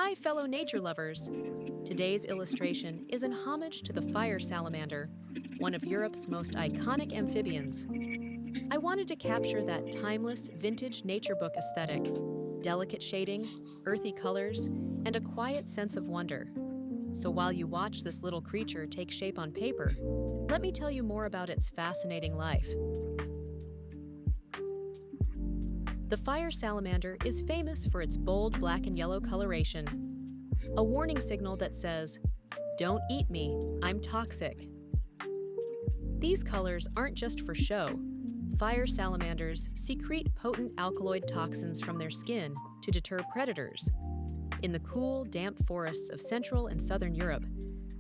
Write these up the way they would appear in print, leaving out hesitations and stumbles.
Hi, fellow nature lovers! Today's illustration is an homage to the fire salamander, one of Europe's most iconic amphibians. I wanted to capture that timeless, vintage nature book aesthetic, delicate shading, earthy colors, and a quiet sense of wonder. So while you watch this little creature take shape on paper, let me tell you more about its fascinating life. The fire salamander is famous for its bold black and yellow coloration, a warning signal that says, "Don't eat me, I'm toxic." These colors aren't just for show. Fire salamanders secrete potent alkaloid toxins from their skin to deter predators. In the cool, damp forests of Central and Southern Europe,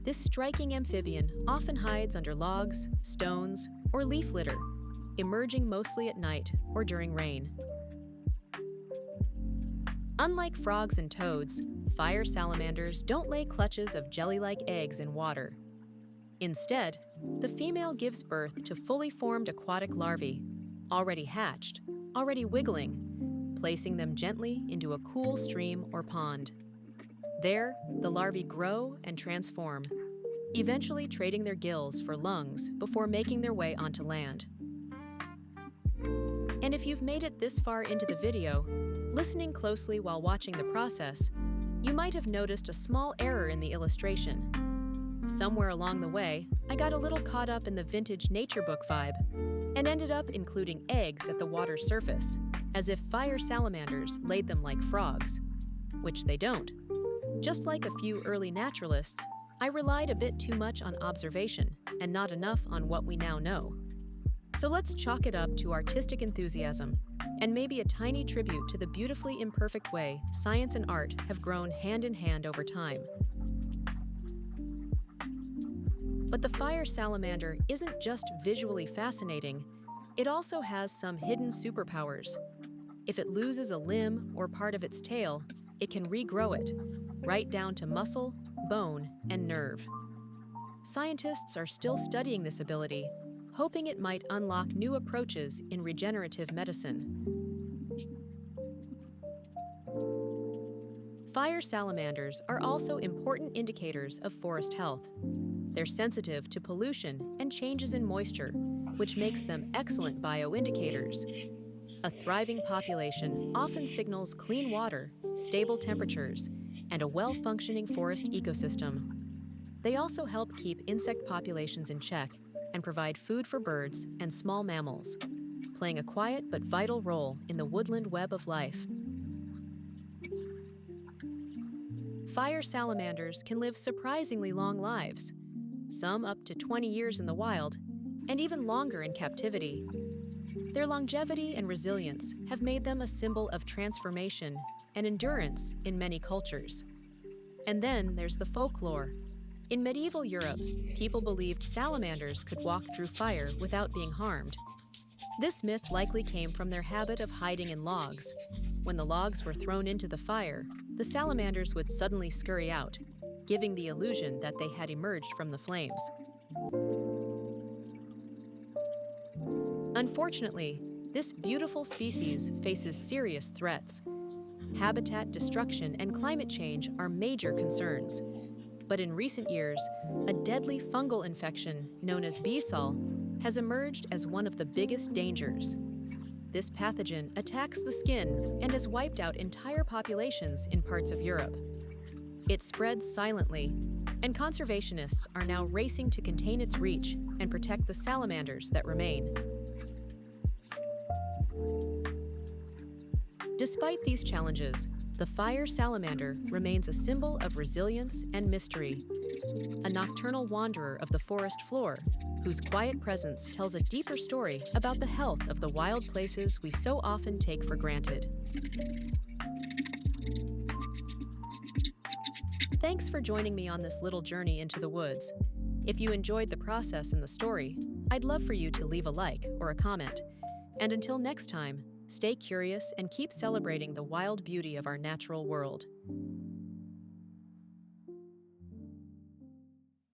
this striking amphibian often hides under logs, stones, or leaf litter, emerging mostly at night or during rain. Unlike frogs and toads, fire salamanders don't lay clutches of jelly-like eggs in water. Instead, the female gives birth to fully formed aquatic larvae, already hatched, already wiggling, placing them gently into a cool stream or pond. There, the larvae grow and transform, eventually trading their gills for lungs before making their way onto land. And if you've made it this far into the video, listening closely while watching the process, you might have noticed a small error in the illustration. Somewhere along the way, I got a little caught up in the vintage nature book vibe and ended up including eggs at the water's surface, as if fire salamanders laid them like frogs, which they don't. Just like a few early naturalists, I relied a bit too much on observation and not enough on what we now know. So let's chalk it up to artistic enthusiasm and maybe a tiny tribute to the beautifully imperfect way science and art have grown hand in hand over time. But the fire salamander isn't just visually fascinating, it also has some hidden superpowers. If it loses a limb or part of its tail, it can regrow it, right down to muscle, bone, and nerve. Scientists are still studying this ability, hoping it might unlock new approaches in regenerative medicine. Fire salamanders are also important indicators of forest health. They're sensitive to pollution and changes in moisture, which makes them excellent bioindicators. A thriving population often signals clean water, stable temperatures, and a well-functioning forest ecosystem. They also help keep insect populations in check and provide food for birds and small mammals, playing a quiet but vital role in the woodland web of life. Fire salamanders can live surprisingly long lives, some up to 20 years in the wild, and even longer in captivity. Their longevity and resilience have made them a symbol of transformation and endurance in many cultures. And then there's the folklore. In medieval Europe, people believed salamanders could walk through fire without being harmed. This myth likely came from their habit of hiding in logs. When the logs were thrown into the fire, the salamanders would suddenly scurry out, giving the illusion that they had emerged from the flames. Unfortunately, this beautiful species faces serious threats. Habitat destruction and climate change are major concerns. But in recent years, a deadly fungal infection known as BSAL has emerged as one of the biggest dangers. This pathogen attacks the skin and has wiped out entire populations in parts of Europe. It spreads silently, and conservationists are now racing to contain its reach and protect the salamanders that remain. Despite these challenges, the fire salamander remains a symbol of resilience and mystery, a nocturnal wanderer of the forest floor, whose quiet presence tells a deeper story about the health of the wild places we so often take for granted. Thanks for joining me on this little journey into the woods. If you enjoyed the process and the story, I'd love for you to leave a like or a comment. And until next time, stay curious and keep celebrating the wild beauty of our natural world.